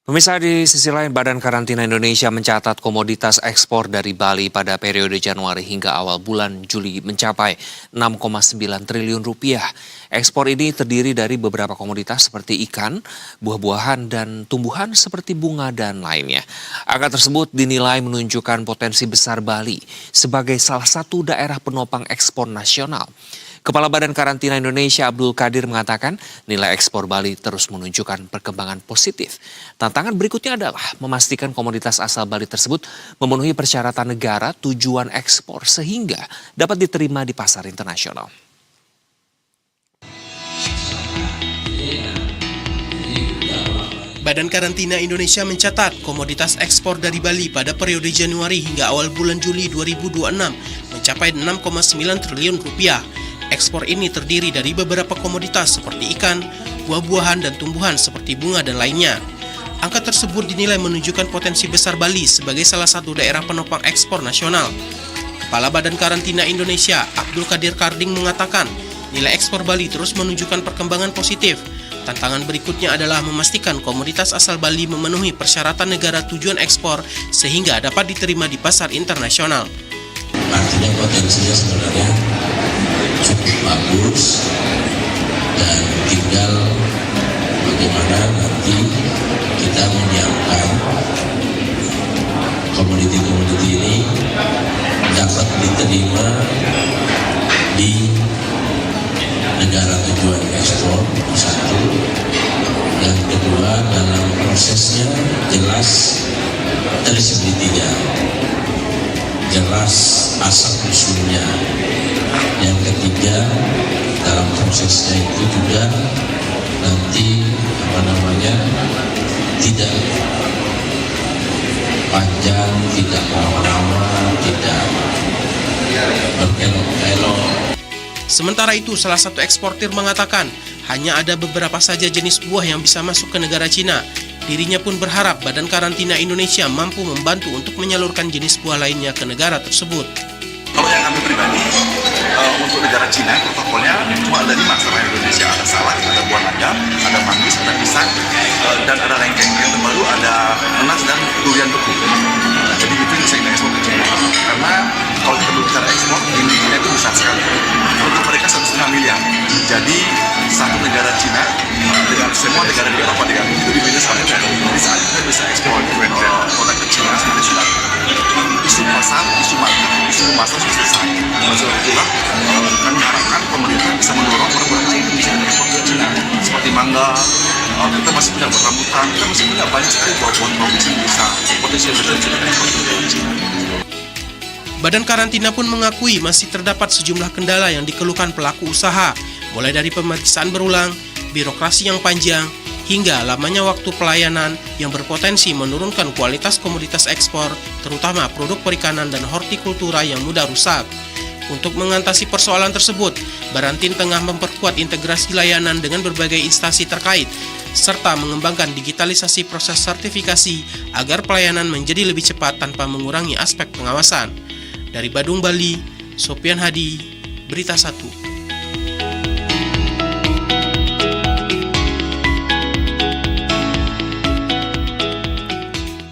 Pemirsa, di sisi lain, Badan Karantina Indonesia mencatat komoditas ekspor dari Bali pada periode Januari hingga awal bulan Juli mencapai 6,9 triliun rupiah. Ekspor ini terdiri dari beberapa komoditas seperti ikan, buah-buahan, dan tumbuhan seperti bunga dan lainnya. Angka tersebut dinilai menunjukkan potensi besar Bali sebagai salah satu daerah penopang ekspor nasional. Kepala Badan Karantina Indonesia Abdul Qadir mengatakan nilai ekspor Bali terus menunjukkan perkembangan positif. Tantangan berikutnya adalah memastikan komoditas asal Bali tersebut memenuhi persyaratan negara tujuan ekspor sehingga dapat diterima di pasar internasional. Badan Karantina Indonesia mencatat komoditas ekspor dari Bali pada periode Januari hingga awal bulan Juli 2026 mencapai 6,9 triliun rupiah. Ekspor ini terdiri dari beberapa komoditas seperti ikan, buah-buahan, dan tumbuhan seperti bunga dan lainnya. Angka tersebut dinilai menunjukkan potensi besar Bali sebagai salah satu daerah penopang ekspor nasional. Kepala Badan Karantina Indonesia Abdul Qadir Karding mengatakan nilai ekspor Bali terus menunjukkan perkembangan positif. Tantangan berikutnya adalah memastikan komoditas asal Bali memenuhi persyaratan negara tujuan ekspor sehingga dapat diterima di pasar internasional. Artinya potensinya sebenarnya cukup bagus dan tinggal bagaimana nanti kita menyiapkan komoditi-komoditi ini dapat diterima di negara tujuan ekspor, satu. Yang kedua, dalam prosesnya jelas traceability-nya, jelas asal usulnya. Yang ketiga, dalam prosesnya itu juga nanti tidak panjang, tidak lama-lama, tidak berkelok-kelok. Sementara itu, salah satu eksportir mengatakan hanya ada beberapa saja jenis buah yang bisa masuk ke negara Cina. Dirinya pun berharap Badan Karantina Indonesia mampu membantu untuk menyalurkan jenis buah lainnya ke negara tersebut. Kalau yang kami pribadi, untuk negara Cina, protokolnya cuma ada 5 sama Indonesia. Ada salak, ada buah naga, ada manggis, ada pisang, dan ada lengkeng. Yang terbaru ada nanas dan durian beku. Jadi itu yang bisa kita ekspor ke Cina. Karena kalau kita berbicara ekspor, di Cina itu besar sekali. Untuk mereka 1,5 miliar. Jadi satu negara Cina dengan semua negara di Eropa dengan itu diminus oleh Jadi saat kita bisa ekspor produk ke Cina seperti sudah isu pasar, isu market, isu pasar sudah selesai. Oleh itulah kami harapkan pemerintah bisa mendorong produk-produk lain yang bisa diekspor ke Cina seperti mangga. Kita masih punya rambutan, kita masih punya banyak sekali buah-buahan tropis yang bisa potensi yang bisa diekspor ke Cina. Badan Karantina pun mengakui masih terdapat sejumlah kendala yang dikeluhkan pelaku usaha, mulai dari pemeriksaan berulang, birokrasi yang panjang, hingga lamanya waktu pelayanan yang berpotensi menurunkan kualitas komoditas ekspor, terutama produk perikanan dan hortikultura yang mudah rusak. Untuk mengatasi persoalan tersebut, Barantin tengah memperkuat integrasi layanan dengan berbagai instansi terkait, serta mengembangkan digitalisasi proses sertifikasi agar pelayanan menjadi lebih cepat tanpa mengurangi aspek pengawasan. Dari Badung, Bali, Sopian Hadi, Berita 1.